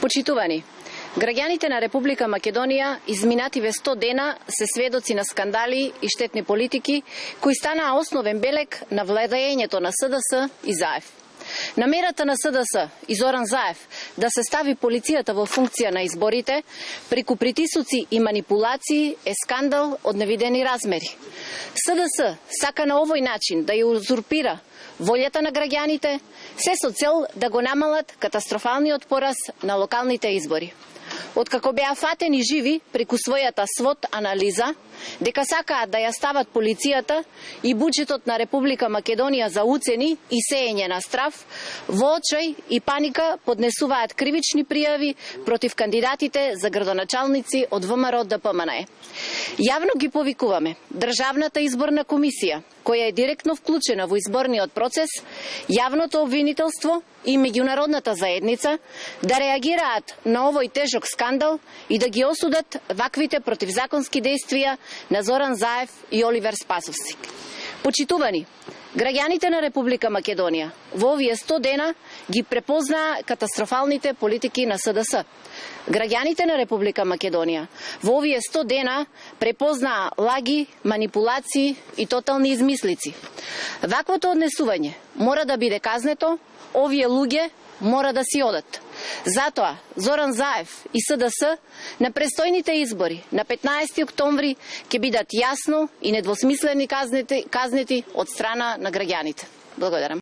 Почитувани, граѓаните на Република Македонија изминативе 100 дена се сведоци на скандали и штетни политики кои станаа основен белег на владењето на СДС и ЗАЕФ. Намерата на СДС и Зоран Заев да се стави полицијата во функција на изборите преку притисоци и манипулации е скандал од невидени размери. СДС сака на овој начин да ја узурпира волјата на граѓаните, се со цел да го намалат катастрофалниот пораз на локалните избори. Откако беа фатени живи преку својата свод анализа, дека сакаат да ја стават полицијата и буџетот на Република Македонија за уцени и сеење на страв, во очај и паника поднесуваат кривични пријави против кандидатите за градоначалници од ВМРО ДПМНЕ. Јавно ги повикуваме Државната изборна комисија, која е директно вклучена во изборниот процес, јавното обвинителство и меѓународната заедница да реагираат на овој тежок скандал и да ги осудат ваквите противзаконски действија на Зоран Заев и Оливер Спасовски. Почитувани, граѓаните на Република Македонија во овие 100 дена ги препознаа катастрофалните политики на СДС. Граѓаните на Република Македонија во овие 100 дена препознаа лаги, манипулации и тотални измислици. Ваквото однесување мора да биде казнето, овие луѓе мора да си одат. Затоа Зоран Заев и СДС на престојните избори на 15 октомври ќе бидат јасно и недвосмислени казнети од страна на граѓаните. Благодарам.